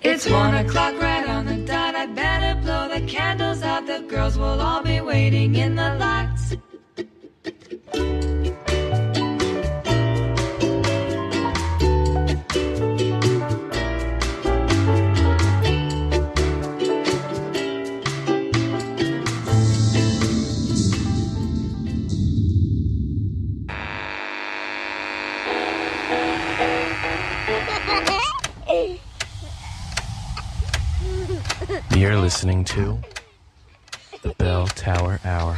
It's 1 o'clock right on the dot. I better blow the candles out. The girls will all be waiting in the lots. You're listening to the Bell Tower Hour.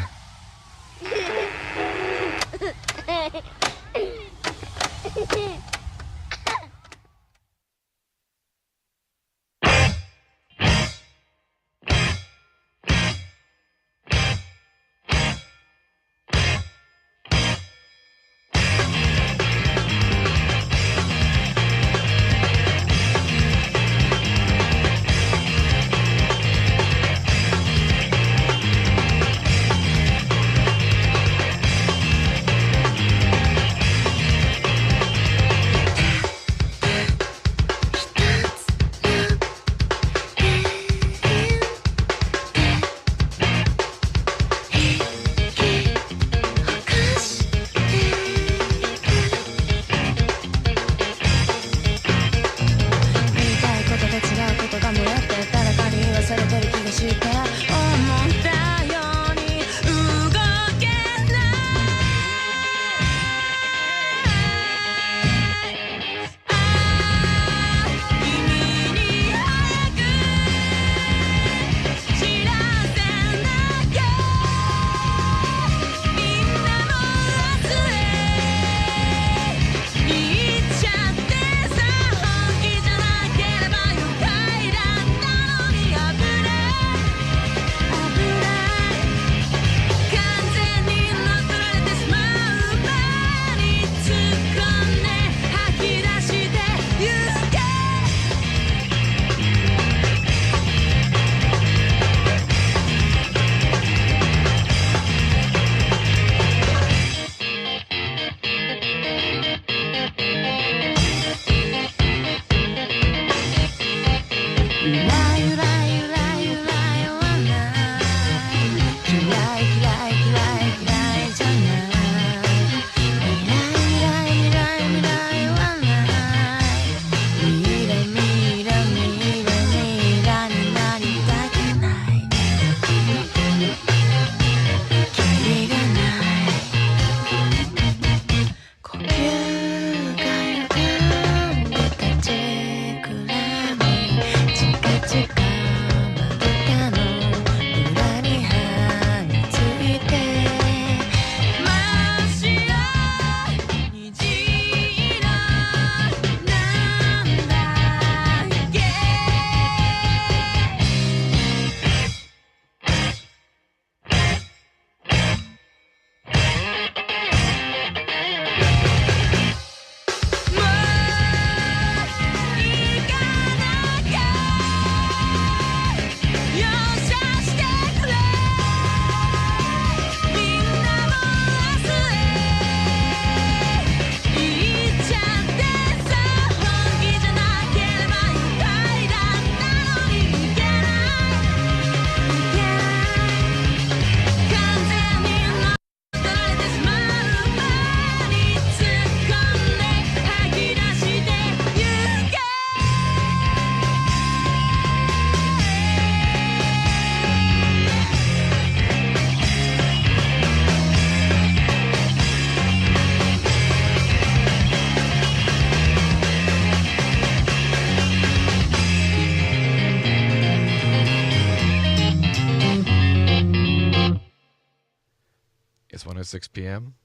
It's 1:06 p.m.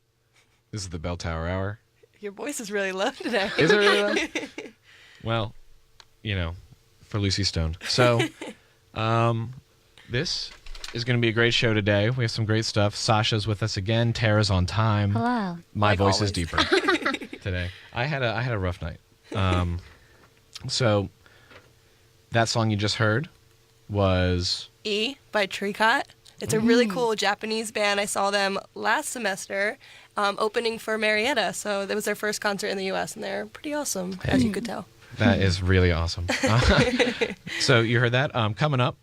This is the Bell Tower Hour. Your voice is really low today. Is it really low? Well, for Lucy Stone. So, this is going to be a great show today. We have some great stuff. Sasha's with us again. Tara's on time. Hello. My voice always. is deeper today. I had a rough night. So, that song you just heard was E by Tricot. It's a really cool Japanese band. I saw them last semester opening for Marietta. So that was their first concert in the U.S., and they're pretty awesome, as you could tell. That is really awesome. So you heard that. Coming up,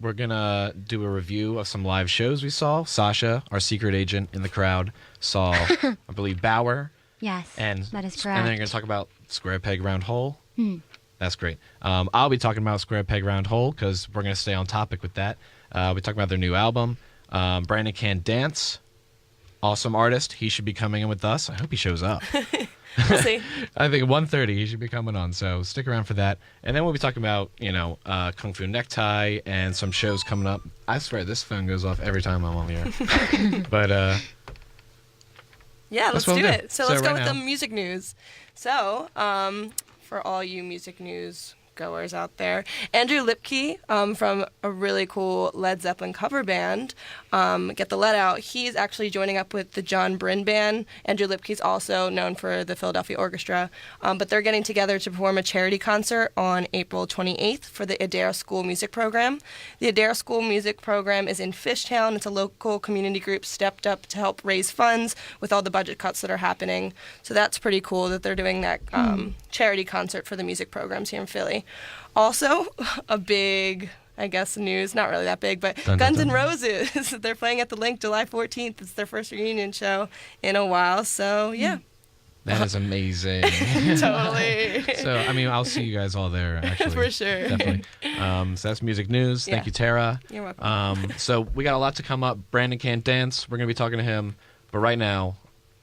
we're going to do a review of some live shows we saw. Sasha, our secret agent in the crowd, saw, I believe, Bauuer. Yes, And, that is correct. And then you're going to talk about Square Peg Round Hole. That's great. I'll be talking about Square Peg Round Hole because we're going to stay on topic with that. We're talking about their new album. Brandon Can Dance. Awesome artist. He should be coming in with us. I hope he shows up. We'll see. I think at 1:30 he should be coming on, so stick around for that. And then we'll be talking about, Kung Fu Necktie and some shows coming up. I swear this phone goes off every time I'm on the air. But yeah, let's what do we'll it. do. So let's So go right with the now- music news. So, for all you music news goers out there, Andrew Lipke from a really cool Led Zeppelin cover band, Get the Let Out, he's actually joining up with the John Bryn Band. Andrew Lipke's also known for the Philadelphia Orchestra, but they're getting together to perform a charity concert on April 28th for the Adair School Music Program. The Adair School Music Program is in Fishtown. It's a local community group stepped up to help raise funds with all the budget cuts that are happening. So that's pretty cool that they're doing that charity concert for the music programs here in Philly. Also, a big, I guess, news, not really that big, but Dun, dun, Guns dun. N' Roses, they're playing at the Link July 14th. It's their first reunion show in a while, so yeah. that is amazing. Totally. So, I'll see you guys all there, actually. For sure. Definitely. So that's music news. Thank Yeah. you, Tara. You're welcome. So we got a lot to come up. Brandon Can't Dance. We're going to be talking to him. But right now,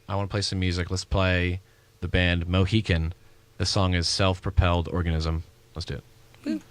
I want to play some music. Let's play the band MOHICAN. The song is Self-Propelled Organism. Let's do it.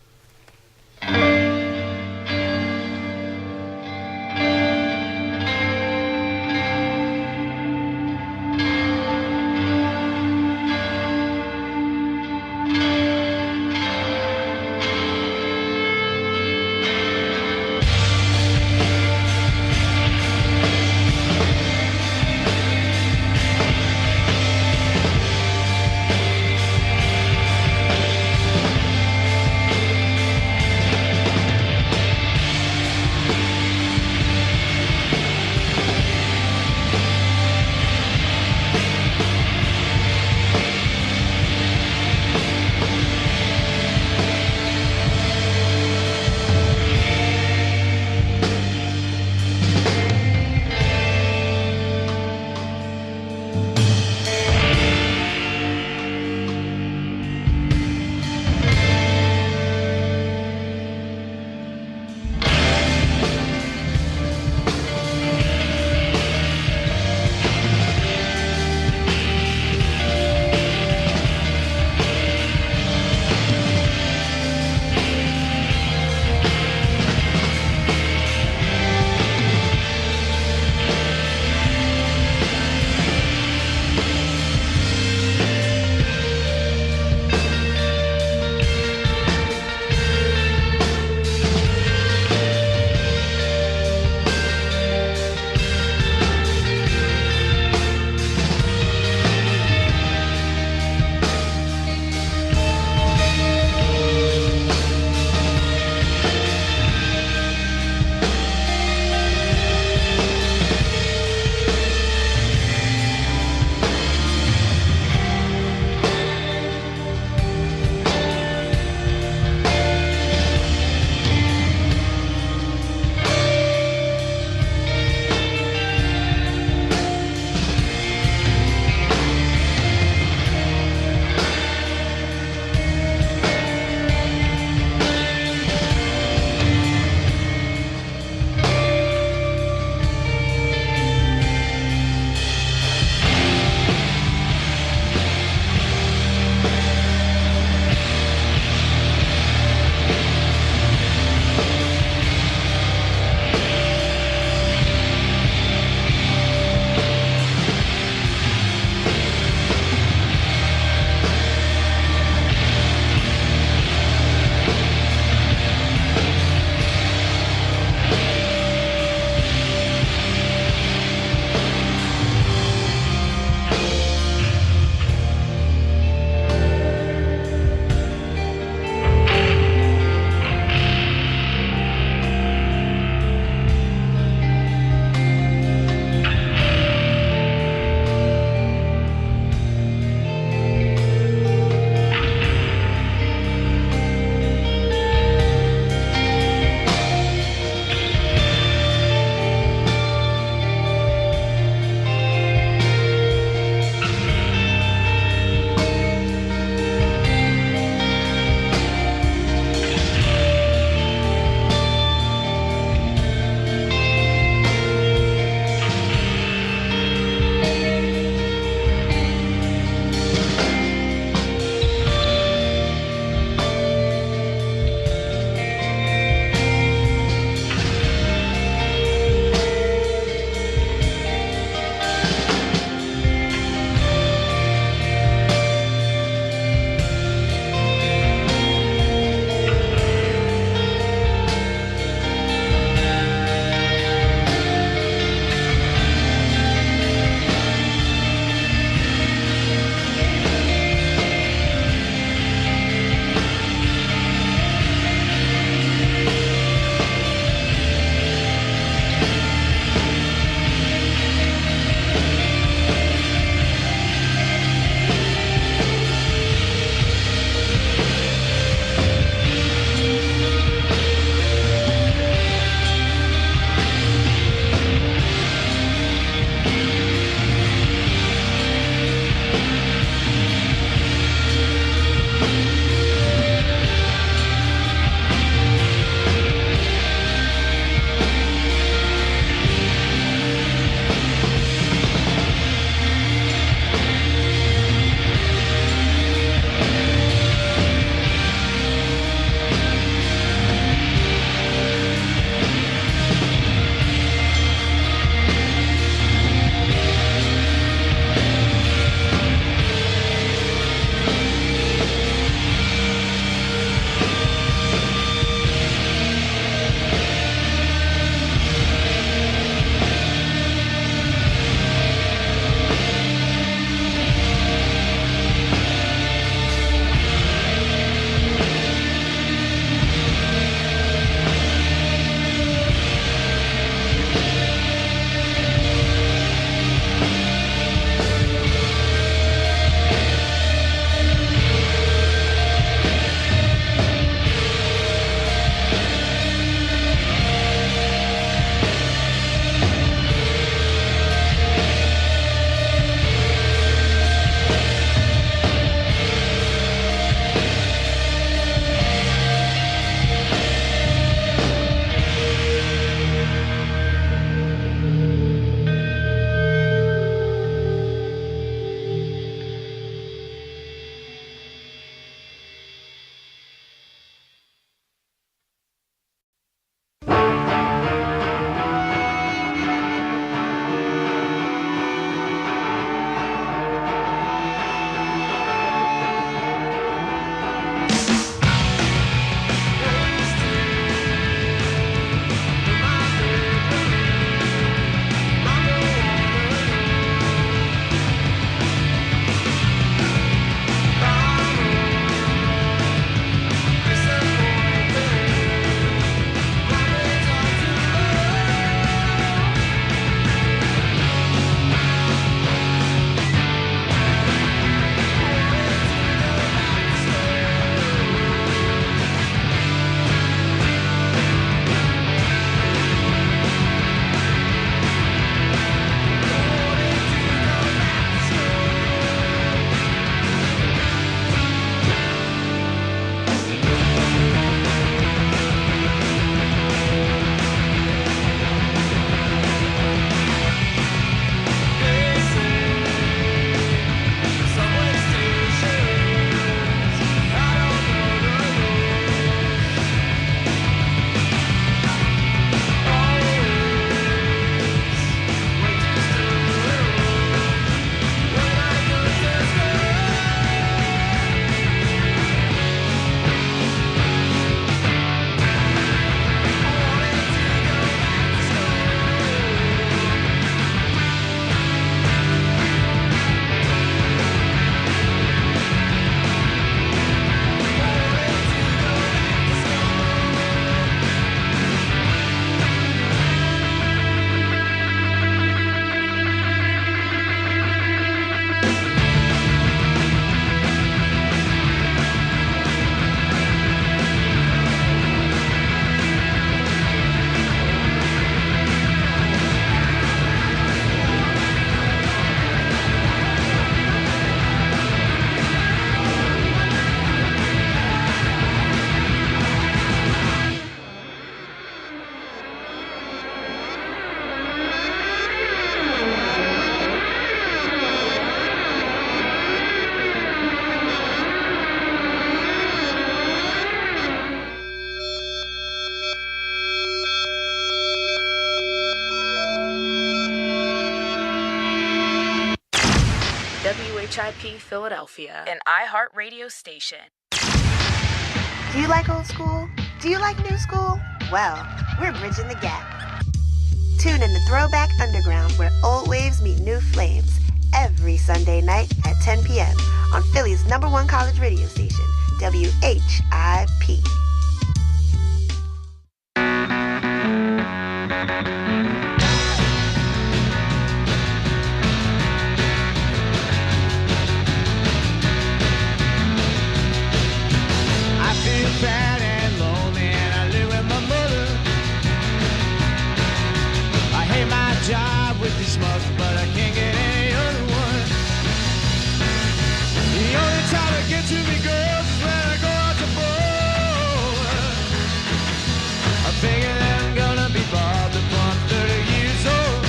WHIP Philadelphia, an iHeart radio station. Do you like old school? Do you like new school? Well, we're bridging the gap. Tune in to Throwback Underground, where old waves meet new flames, every Sunday night at 10 p.m. on Philly's #1 college radio station, WHIP. Bad and lonely, and I live with my mother. I hate my job with these muscles, but I can't get any other one. The only time I get to me, girls, is when I go out to bowl. I figure that I'm gonna be bothered before I'm 30 years old.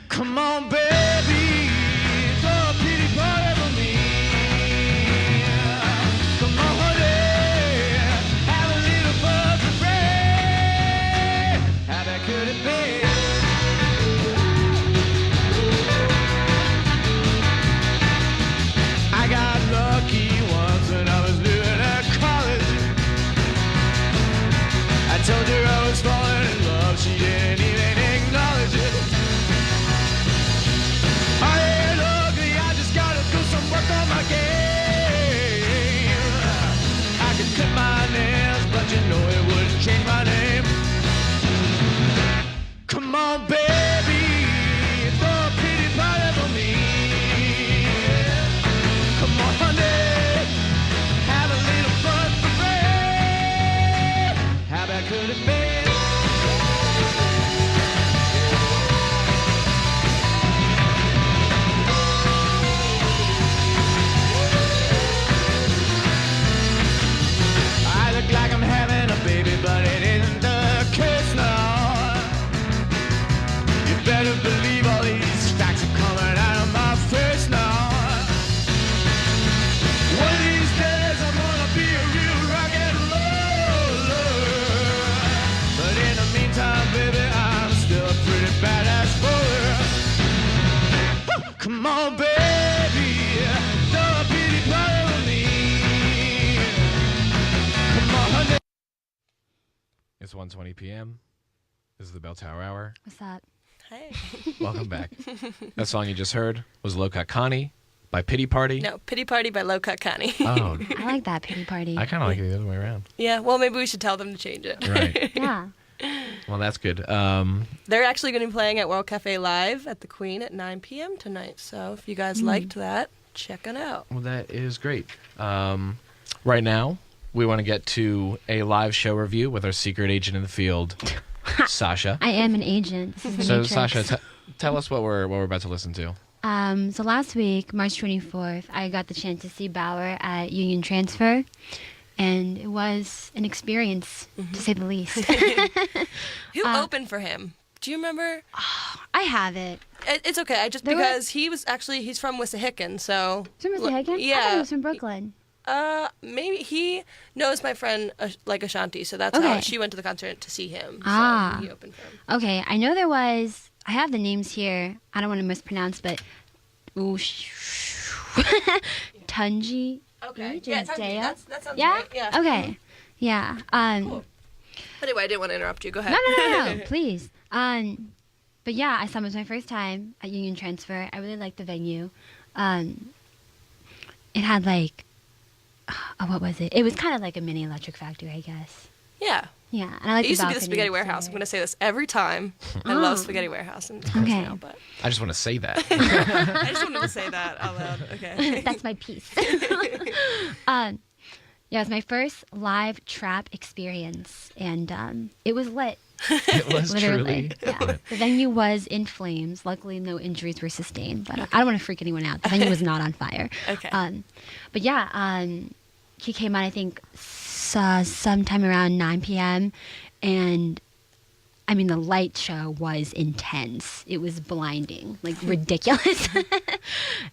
Come on, baby, throw a pity party for me. Come on, honey. Could it be? I got lucky once when I was living at college. I told her I was falling in love, she didn't even acknowledge it. I ain't ugly, I just gotta do some work on my game. I could cut my nails, but you know it wouldn't change my name. Come on, baby, throw a pity party for me. Come on, honey, have a little fun for free. How bad could it be? I look like I'm having a baby, but it isn't the case now. Better believe all these facts are coming out of my face now. One of these days I'm gonna be a real rock and roller. But in the meantime, baby, I'm still a pretty badass bowler. Come on, baby, throw a pity party with me. Come on, honey. It's 1:20 p.m. This is the Bell Tower Hour. What's that? Hey. Welcome back. That song you just heard was Low Cut Connie by Pity Party. No, Pity Party by Low Cut Connie. Oh. I like that pity party. I kind of like it the other way around. Yeah, well, maybe we should tell them to change it. Right. Yeah. Well, that's good. They're actually going to be playing at World Cafe Live at the Queen at 9 p.m. tonight. So if you guys liked that, check it out. Well, that is great. Right now, we want to get to a live show review with our secret agent in the field, Sasha. I am an agent. This is the So, Matrix. Sasha, tell us what we're about to listen to. So last week, March 24th, I got the chance to see Bauuer at Union Transfer, and it was an experience, to say the least. Who opened for him? Do you remember? I have it. It's okay. Because he's from Wissahickon, so. From Wissahickon? Yeah. I thought he was from Brooklyn. Maybe he knows my friend like Ashanti, so that's how she went to the concert to see him. So he opened for him. Okay, I know there was. I have the names here. I don't want to mispronounce, but Tunji. Okay. Yeah, Tunji. That sounds yeah? right. Yeah. Okay. Yeah. Cool. Anyway, I didn't want to interrupt you. Go ahead. No, please. But yeah, I saw him. It was my first time at Union Transfer. I really liked the venue. It had like, what was it? It was kind of like a mini Electric Factory, I guess. Yeah. Yeah, and I like It used to be the balcony Spaghetti Warehouse. I'm going to say this every time. I love Spaghetti Warehouse. And Okay. now, but I just want to say that. I just wanted to say that out loud. Okay. That's my piece. Yeah, it was my first live trap experience, and it was lit. It was Literally. truly. Yeah. The venue was in flames. Luckily, no injuries were sustained, but I don't want to freak anyone out. The venue was not on fire. Okay. But yeah, he came on, I think, sometime around 9 p.m., and I mean, the light show was intense. It was blinding, like ridiculous.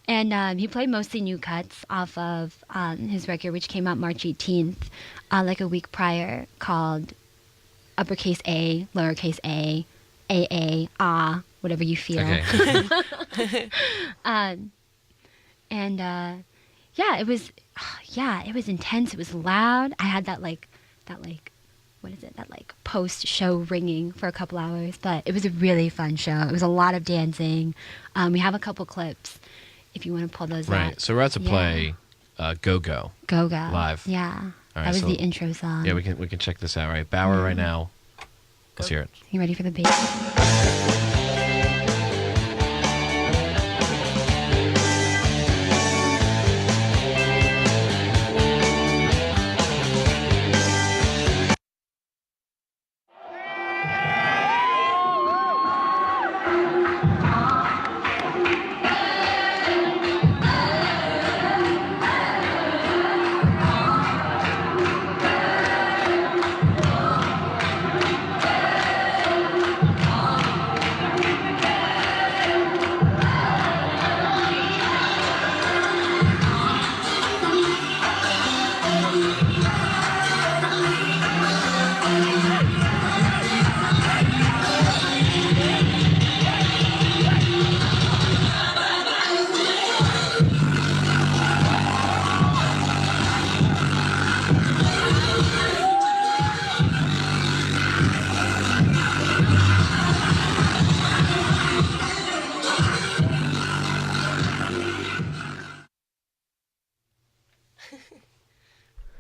And he played mostly new cuts off of his record, which came out March 18th, like a week prior, called uppercase A, lowercase a, AA, ah, whatever you feel. Okay. And yeah, it was intense. It was loud. I had that what is it? That like post show ringing for a couple hours, but it was a really fun show. It was a lot of dancing. We have a couple clips if you want to pull those out. Right. So we're about to play GoGo. GoGo. Live. Yeah. All right, that was so- the intro song. Yeah, we can check this out, right? Bauuer right now. Let's hear it. You ready for the bass?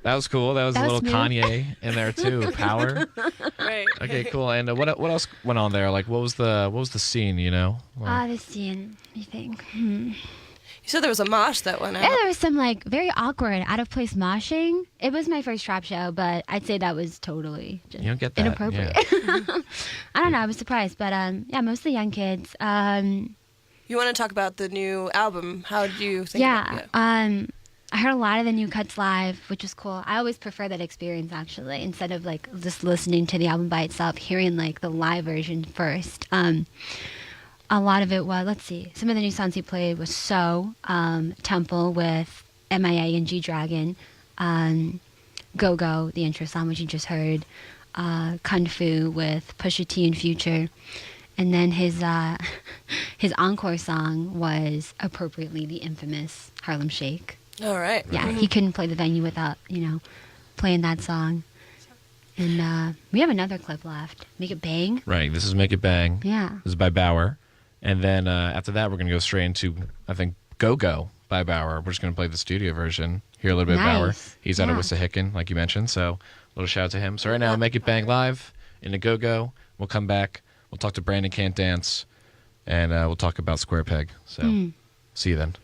That was cool. That was a That was little smooth. Kanye in there too. Power. Right. Okay, cool. And what else went on there? Like, what was the scene? You know? Like, The scene, I think. You said there was a mosh that went out. Yeah, there was some like very awkward, out of place moshing. It was my first trap show, but I'd say that was totally just you don't get that. inappropriate. Yeah. I don't know. I was surprised, but yeah, mostly young kids. You want to talk about the new album? How do you think? Yeah. About it? I heard a lot of the new cuts live, which was cool. I always prefer that experience actually, instead of like just listening to the album by itself, hearing like the live version first. A lot of it was, let's see, some of the new songs he played was So, Temple with MIA and G Dragon, GoGo, the intro song which you just heard, Kung Fu with Pusha T and Future. And then his encore song was appropriately the infamous Harlem Shake. All right. Yeah, he couldn't play the venue without, playing that song. And we have another clip left. Make It Bang. Right. This is Make It Bang. Yeah. This is by Bauuer. And then after that, we're going to go straight into, I think, GoGo by Bauuer. We're just going to play the studio version. Hear a little bit of Bauuer. Nice. He's out of Yeah. Wissahickon, like you mentioned. So a little shout out to him. So right now, Make It Bang live into GoGo. We'll come back. We'll talk to Brandon Can't Dance. And we'll talk about Square Peg. So see you then.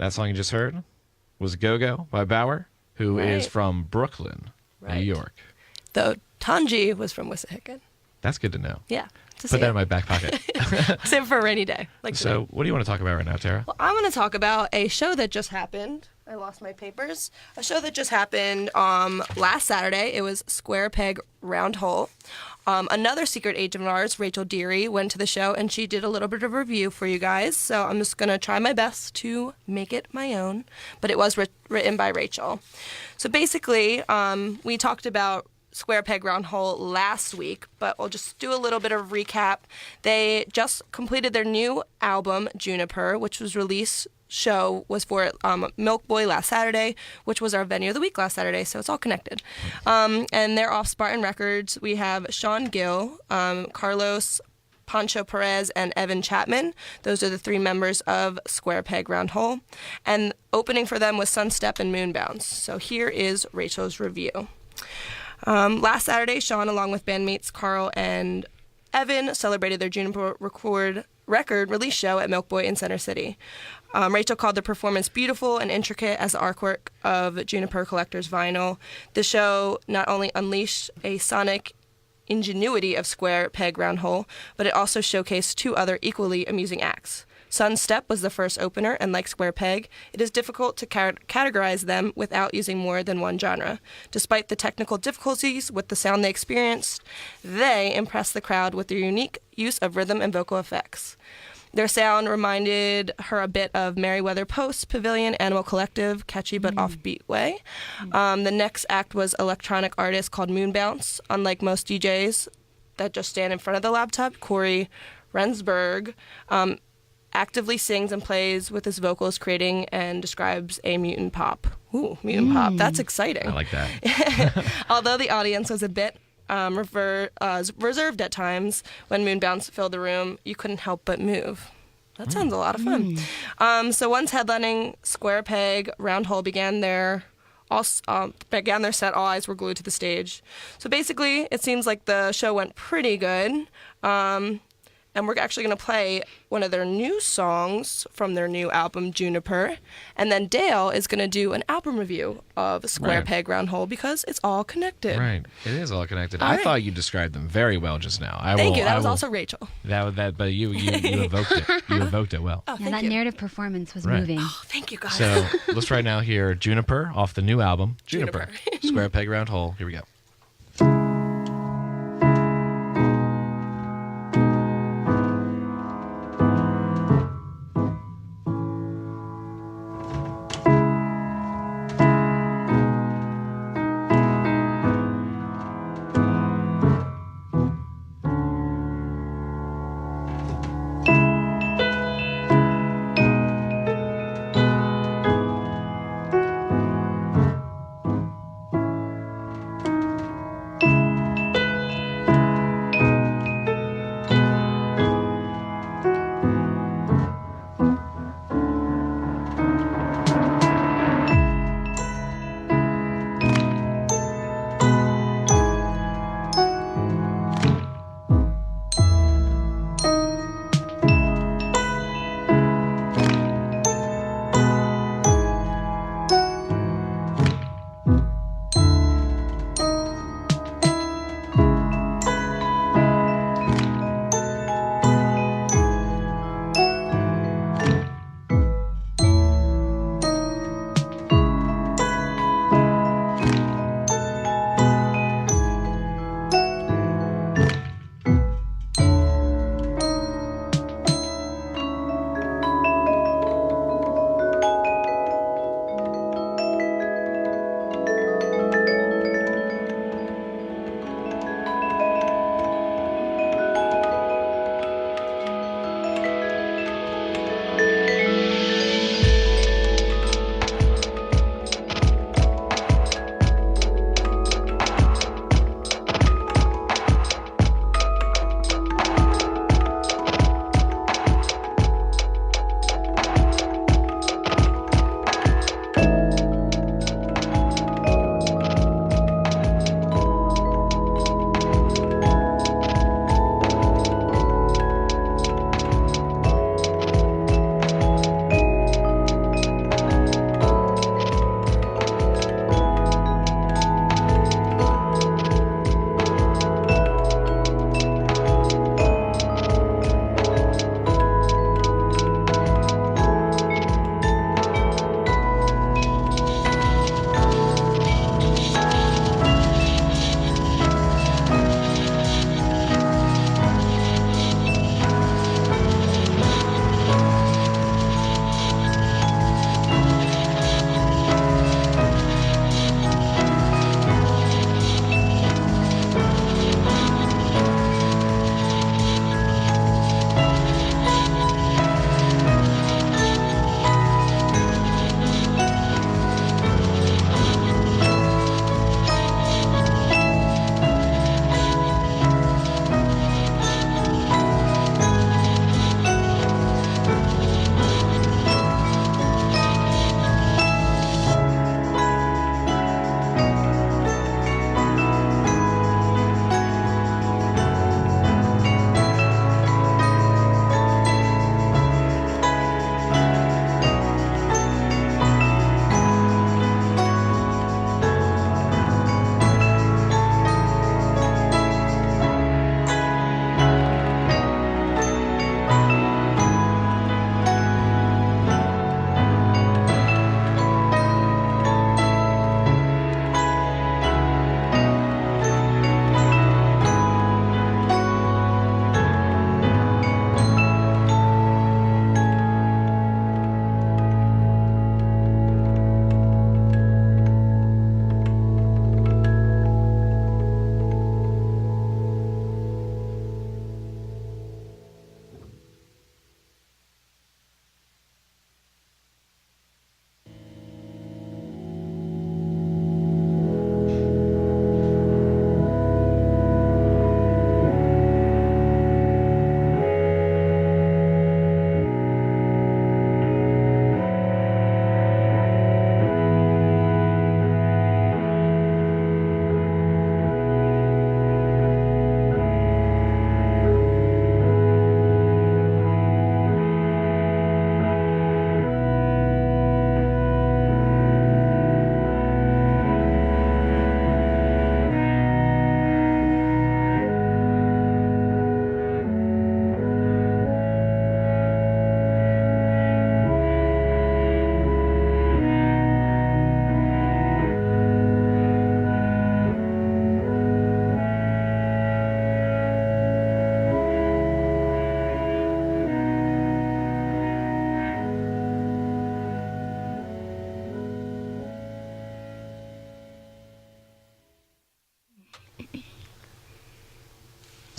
That song you just heard was GoGo by Bauuer, who is Right. from Brooklyn, New Right. York. Though Tanji was from Wissahickon. That's good to know. Yeah. Put that in my back pocket. Save it for a rainy day. Like today. So, what do you want to talk about right now, Tara? Well, I want to talk about a show that just happened. I lost my papers. A show that just happened last Saturday. It was Square Peg Round Hole. Another secret agent of ours, Rachel Deary, went to the show and she did a little bit of a review for you guys. So I'm just going to try my best to make it my own. But it was written by Rachel. So basically, we talked about Square Peg Round Hole last week, but we'll just do a little bit of recap. They just completed their new album, Juniper, which was released. Show was for Milk Boy last Saturday, which was our venue of the week last Saturday, so it's all connected. And they're off Spartan Records. We have Sean Gill, Carlos Pancho Perez, and Evan Chapman. Those are the 3 members of Square Peg Round Hole. And opening for them was Sunstep and Moonbounce. So here is Rachel's review. Last Saturday, Sean, along with bandmates Carl and Evan, celebrated their Juniper record release show at Milk Boy in Center City. Rachel called the performance beautiful and intricate as the artwork of Juniper Collector's vinyl. The show not only unleashed a sonic ingenuity of Square Peg Round Hole, but it also showcased 2 other equally amusing acts. Sunstep was the first opener, and like Square Peg, it is difficult to categorize them without using more than one genre. Despite the technical difficulties with the sound they experienced, they impressed the crowd with their unique use of rhythm and vocal effects. Their sound reminded her a bit of Merriweather Post, Pavilion, Animal Collective, catchy but offbeat way. The next act was electronic artist called Moonbounce. Unlike most DJs that just stand in front of the laptop, Corey Rensburg actively sings and plays with his vocals, creating and describes a mutant pop. Ooh, mutant pop. That's exciting. I like that. Although the audience was a bit reserved at times, when Moonbounce filled the room, you couldn't help but move. That sounds a lot of fun. So once headlining Square Peg Round Hole began their set, all eyes were glued to the stage. So basically, it seems like the show went pretty good. And we're actually going to play one of their new songs from their new album, Juniper. And then Dale is going to do an album review of Square Peg Round Hole because it's all connected. Right. It is all connected. All I right. thought you described them very well just now. Thank you. That was also Rachel. But you evoked it. You evoked it well. Oh, Yeah, thank that you. narrative performance was Right. moving. Oh, thank you, guys. So let's right now hear Juniper off the new album, Juniper. Square Peg Round Hole. Here we go.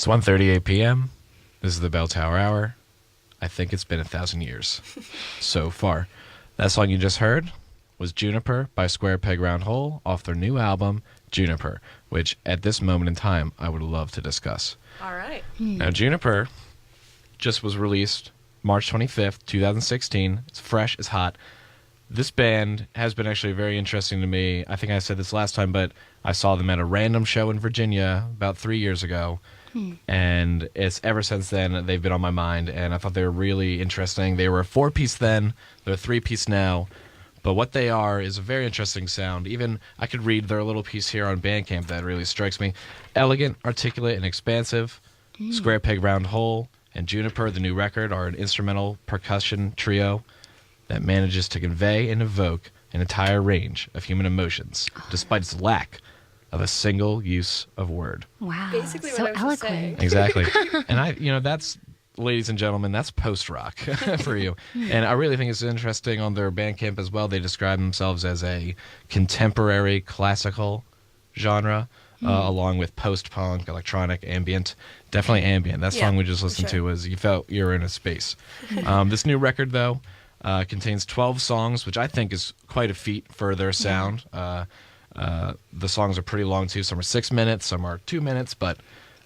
It's 1:38 p.m. This is the Bell Tower Hour. I think it's been 1,000 years so far. That song you just heard was Juniper by Square Peg Round Hole off their new album, Juniper, which at this moment in time I would love to discuss. All right. Now, Juniper just was released March 25th, 2016. It's fresh, it's hot. This band has been actually very interesting to me. I think I said this last time, but I saw them at a random show in Virginia about 3 years ago. And it's ever since then they've been on my mind, and I thought they were really interesting. They were a 4-piece then, they're a 3-piece now, but what they are is a very interesting sound. Even I could read their little piece here on Bandcamp that really strikes me. Elegant, articulate, and expansive. Square Peg Round Hole and Juniper, the new record, are an instrumental percussion trio that manages to convey and evoke an entire range of human emotions, despite its lack of a single use of word. Wow. Basically so what I was just saying. eloquent. Exactly. And that's, ladies and gentlemen, that's post-rock for you. And I really think it's interesting on their Bandcamp as well. They describe themselves as a contemporary classical genre, along with post-punk, electronic, ambient. Definitely ambient. That song we just listened to was You Felt You Were in a Space. This new record, though, contains 12 songs, which I think is quite a feat for their sound. The songs are pretty long too. Some are 6 minutes, some are 2 minutes, but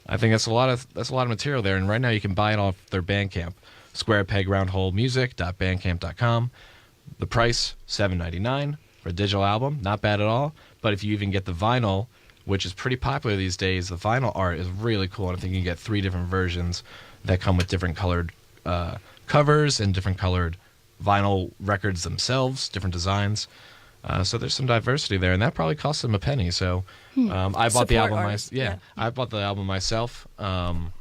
I think that's a lot of material there. And right now you can buy it off their Bandcamp, squarepegroundholemusic.bandcamp.com. The price $7.99 for a digital album, not bad at all. But if you even get the vinyl, which is pretty popular these days, the vinyl art is really cool. And I think you can get 3 different versions that come with different colored covers and different colored vinyl records themselves, different designs. So there's some diversity there, and that probably cost them a penny. So I bought the album. I bought the album myself. You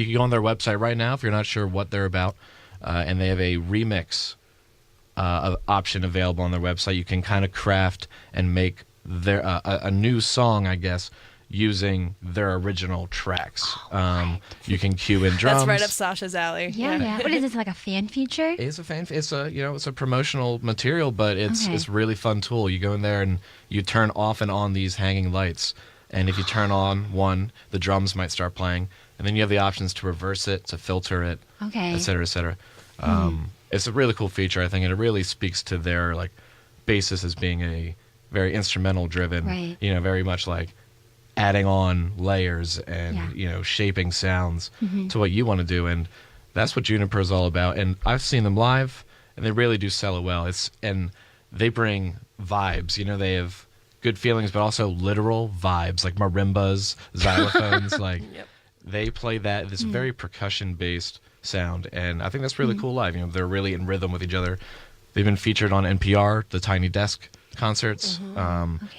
can go on their website right now if you're not sure what they're about, and they have a remix option available on their website. You can kind of craft and make their a new song, I guess, using their original tracks. You can cue in drums. That's right up Sasha's alley. Yeah. What is this, like a fan feature? It's a it's a promotional material, but it's really fun tool. You go in there and you turn off and on these hanging lights, and if you turn on one, the drums might start playing, and then you have the options to reverse it, to filter it, et cetera, et cetera. It's a really cool feature, I think, and it really speaks to their basis as being a very instrumental driven, very much like adding on layers and shaping sounds to what you want to do, and that's what Juniper is all about. And I've seen them live, and they really do sell it well. And they bring vibes. They have good feelings, but also literal vibes, like marimbas, xylophones. They play this very percussion based sound, and I think that's really cool live. They're really in rhythm with each other. They've been featured on NPR, the Tiny Desk concerts.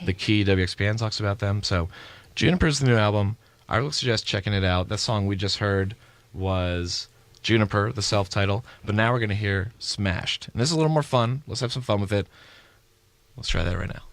The Key WXPN talks about them. So Juniper's the new album. I would suggest checking it out. That song we just heard was Juniper, the self-title. But now we're going to hear Smashed. And this is a little more fun. Let's have some fun with it. Let's try that right now.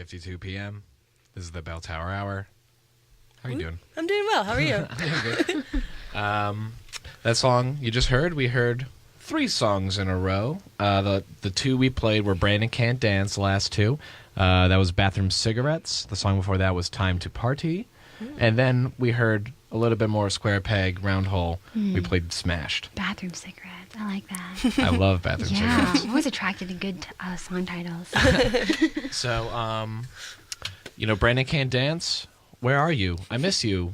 9:52 p.m. This is the Bell Tower Hour. How are you doing? I'm doing well. How are you? I'm doing good. That song you just heard, we heard 3 songs in a row. The 2 we played were Brandon Can't Dance, the last 2. That was Bathroom Cigarettes. The song before that was Time to Party. And then we heard a little bit more Square Peg, Round Hole. We played Smashed. Bathroom Cigarettes. I like that. I love Bathroom Yeah, Cigarettes. I'm always attracted to good song titles. So, Brandon Can't Dance, where are you? I miss you.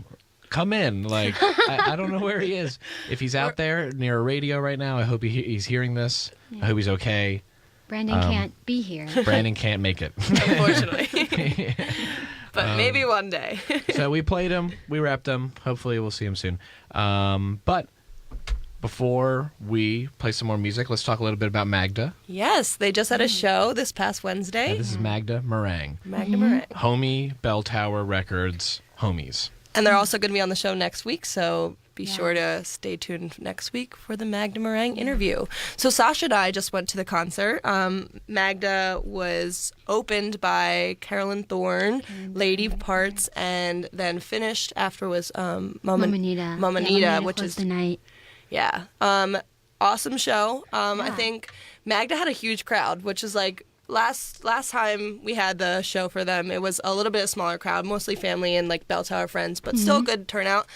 Come in. Like, I don't know where he is. If he's out there near a radio right now, I hope he's hearing this. I hope he's okay. Brandon can't be here. Brandon can't make it. Unfortunately. But maybe one day. So we played him. We wrapped him. Hopefully we'll see him soon. But before we play some more music, let's talk a little bit about Magda. Yes, they just had a show this past Wednesday. Yeah, this is Magda Meringue. Magda Meringue. Homie Bell Tower Records homies. And they're also going to be on the show next week, so be sure to stay tuned next week for the Magda Meringue interview. So Sasha and I just went to the concert. Magda was opened by Carolyn Thorne, Lady Parts, and then finished after was Momanita, which is the night. Yeah. Awesome show. I think Magda had a huge crowd, which is like last time we had the show for them, it was a little bit smaller crowd, mostly family and like Bell Tower friends, but still a good turnout.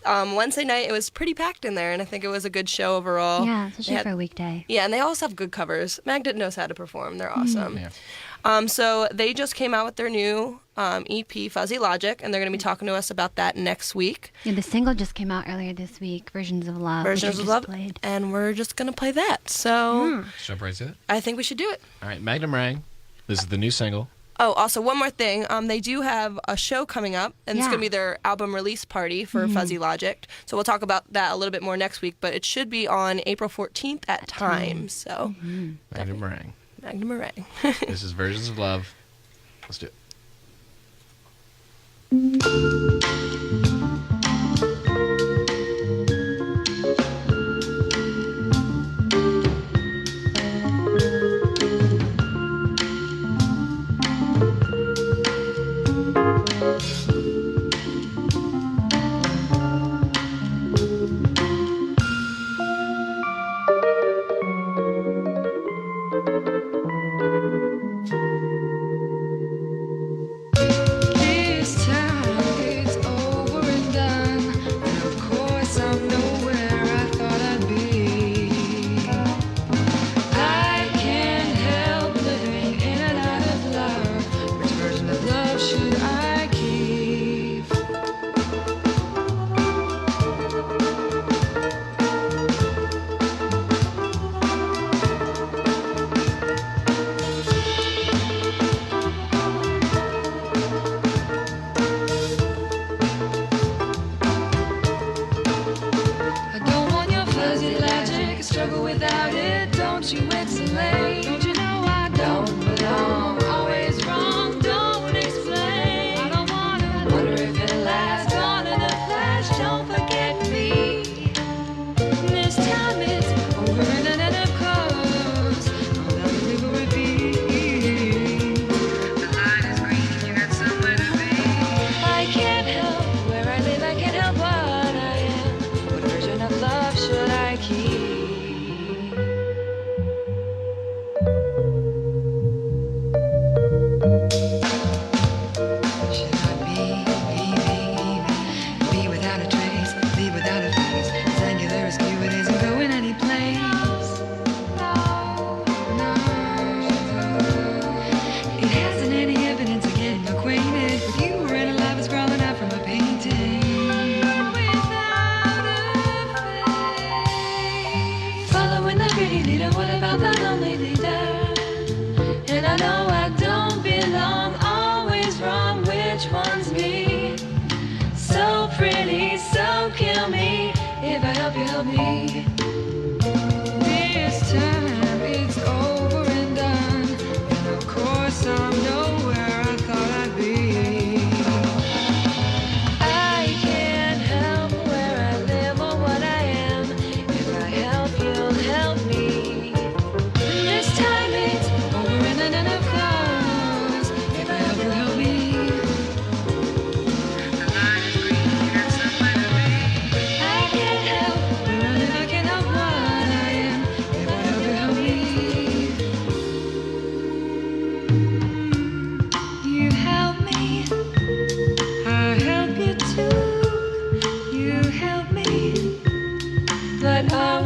Wednesday night, it was pretty packed in there, and I think it was a good show overall. Yeah, especially for a weekday. Yeah, and they also have good covers. Magda knows how to perform. They're awesome. Yeah. So they just came out with their new EP, Fuzzy Logic, and they're going to be talking to us about that next week. Yeah, the single just came out earlier this week, Versions of Love. Versions of Love, and we're just going to play that. So Jump right to it. I think we should do it. All right, Magda Meringue. This is the new single. Oh, also one more thing. They do have a show coming up, and it's going to be their album release party for Fuzzy Logic. So we'll talk about that a little bit more next week, but it should be on April 14th at Time. So Magda Meringue. Magda Meringue. This is Versions of Love. Let's do it. This time it's over and done, and of course I'm nowhere I thought I'd be. I can't help living in and out of love. Which version of love should I keep? I don't want your fuzzy logic, I struggle without it. Don't you explain? Don't you know I don't belong? Always wrong, don't explain. I don't wanna wonder if it lasts. Gone in a flash, don't forget me. This time it's over and then of course I'll never leave or repeat. The line is green, you got somewhere to be. I can't help where I live, I can't help what I am. What version of love should I keep? Should I be without a trace, leave without a face, as angular as Cupid isn't going any place. No, it hasn't any evidence of getting acquainted with you or any love is crawling out from a painting. Without a face, following the pretty leader, what about the lonely leader? And I know I don't belong, always wrong, which one's me? So pretty, so kill me, if I help you, help me. This time it's over and done, and of course I'm nowhere I thought I'd be. I can't help where I live or what I am. If I help, you'll help me. This time it's over and then of course, if I help,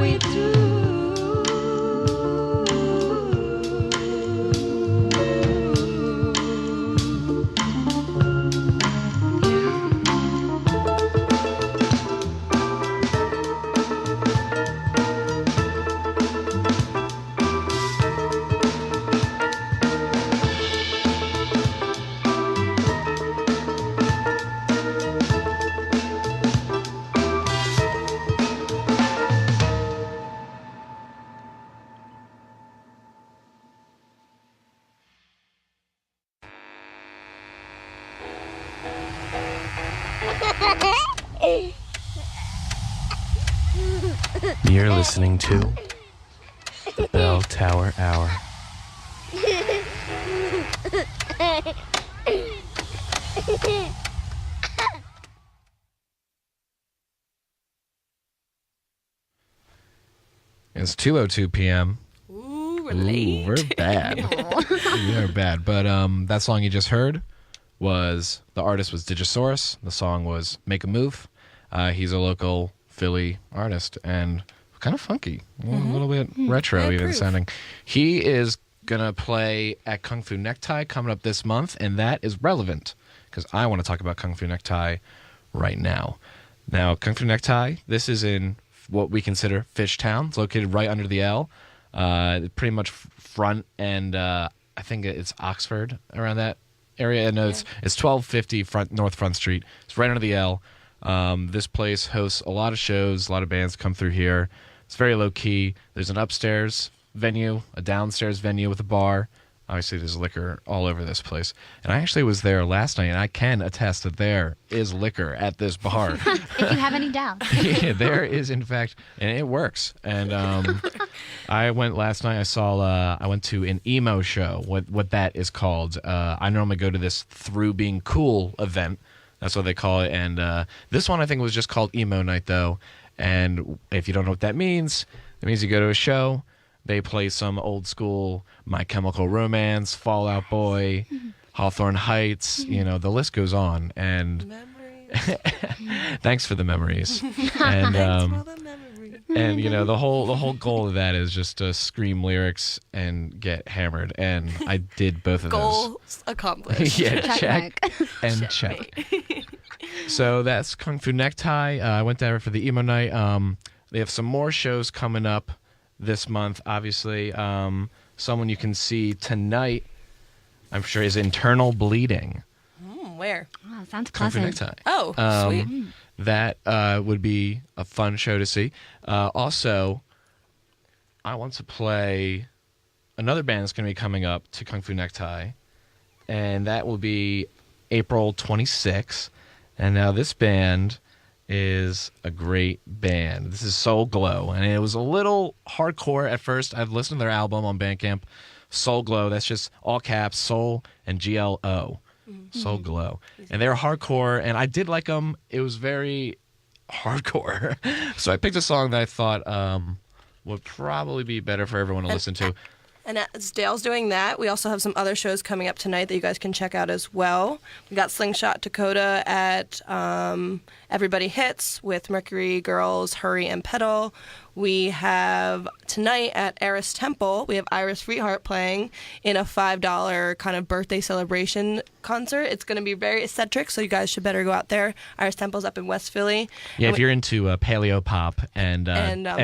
we through? You're listening to the Bell Tower Hour. It's 2:02 p.m. Ooh, we're late. We're bad. We're bad. But that song you just heard was, the artist was Digisaurus. The song was Make a Move. He's a local Philly artist and kind of funky, a little bit retro I even approve. sounding. He is going to play at Kung Fu Necktie coming up this month, and that is relevant because I want to talk about Kung Fu Necktie right now. Now, Kung Fu Necktie, this is in what we consider Fishtown. It's located right under the L. Pretty much front and I think it's Oxford around that area. No, it's 1250 North Front Street. It's right under the L. This place hosts a lot of shows, a lot of bands come through here. It's very low key. There's an upstairs venue, a downstairs venue with a bar. Obviously, there's liquor all over this place. And I actually was there last night, and I can attest that there is liquor at this bar. If you have any doubt. Yeah, there is, in fact, and it works. And I went last night. I went to an emo show, what that is called. I normally go to this Through Being Cool event. That's what they call it. And this one, I think, was just called Emo Night, though. And if you don't know what that means you go to a show. They play some old school My Chemical Romance, Fall Out Boy, Hawthorne Heights. You know, the list goes on. And thanks for the memories. And and you know, the whole goal of that is just to scream lyrics and get hammered. And I did both of those. Goals accomplished. Yeah, check mark. and check. So that's Kung Fu Necktie. I went there for the emo night. They have some more shows coming up this month. Obviously, someone you can see tonight, I'm sure, is Internal Bleeding. Where? Oh, sounds Kung Fu pleasant. Necktie. Oh, sweet. That would be a fun show to see. Also, I want to play another band that's going to be coming up to Kung Fu Necktie, and that will be April 26th. And now this band is a great band. This is Soul Glow, and it was a little hardcore at first. I've listened to their album on Bandcamp, Soul Glow. That's just all caps, Soul and GLO. Soul Glow. And they were hardcore, and I did like them. It was very hardcore. So I picked a song that I thought would probably be better for everyone to listen to. And as Dale's doing that, we also have some other shows coming up tonight that you guys can check out as well. We got Slingshot Dakota at Everybody Hits with Mercury Girls, Hurry and Pedal. We have tonight at Eris Temple, we have Iris Freeheart playing in a $5 kind of birthday celebration concert. It's going to be very eccentric, so you guys should better go out there. Iris Temple's up in West Philly. Yeah, if you're into paleo pop and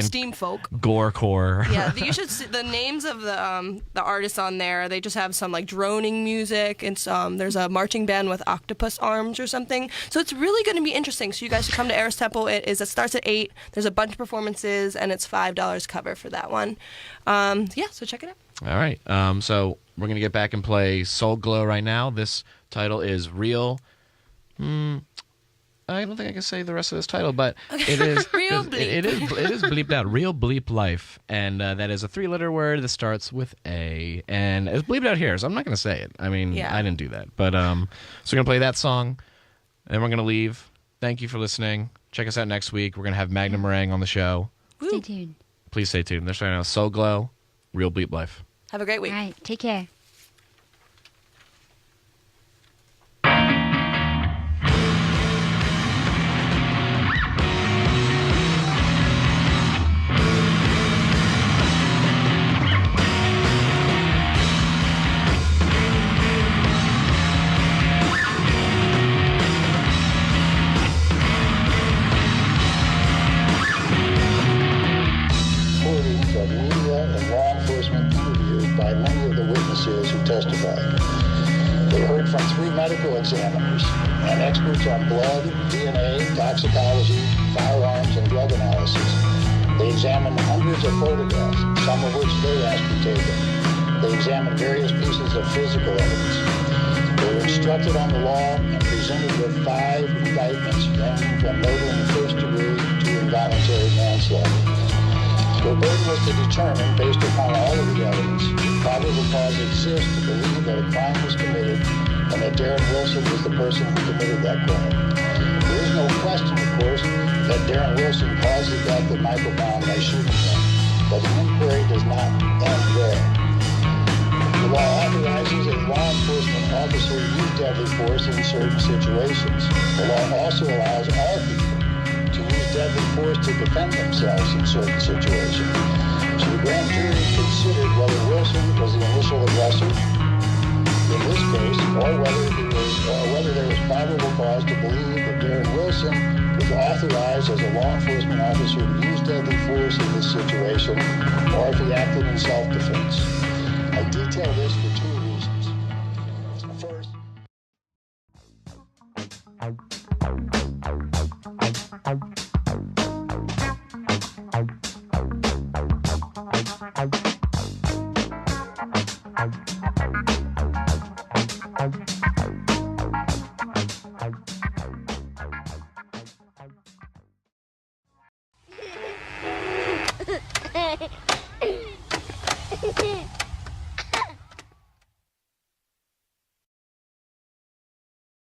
steam folk. Gorecore. Yeah, you should see the names of the artists on there. They just have some like droning music, and there's a marching band with octopus arms or something. So it's really going to be interesting. So you guys should come to Eris Temple. It starts at 8. There's a bunch of performances, and it's $5 cover for that one. So check it out. All right. So we're going to get back and play Soul Glow right now. This title is Real. I don't think I can say the rest of this title, but it is Real it bleep. is bleeped out. Real Bleep Life. And that is a 3-letter word that starts with A. And it's bleeped out here, so I'm not going to say it. I mean, Yeah. I didn't do that. But so we're going to play that song, and then we're going to leave. Thank you for listening. Check us out next week. We're going to have Magda Meringue on the show. Stay tuned. Please stay tuned. They're starting out Soul Glow, Real Bleep Life. Have a great week. All right. Take care. from 3 medical examiners and experts on blood, DNA, toxicology, firearms, and drug analysis. They examined hundreds of photographs, some of which they asked to be taken. They examined various pieces of physical evidence. They were instructed on the law and presented with 5 indictments ranging from murder in the first degree to involuntary manslaughter. Their burden was to determine, based upon all of the evidence, if probable cause exists to believe that a crime was committed and that Darren Wilson was the person who committed that crime. There is no question, of course, that Darren Wilson caused the death of Michael Brown by shooting him, but the inquiry does not end there. The law authorizes a law enforcement officer to use deadly force in certain situations. The law also allows all people to use deadly force to defend themselves in certain situations. So the grand jury considered whether Wilson was the initial aggressor in this case, or whether there was probable cause to believe that Darren Wilson was authorized as a law enforcement officer to use deadly force in this situation, or if he acted in self-defense. I detail this for 2 reasons. First,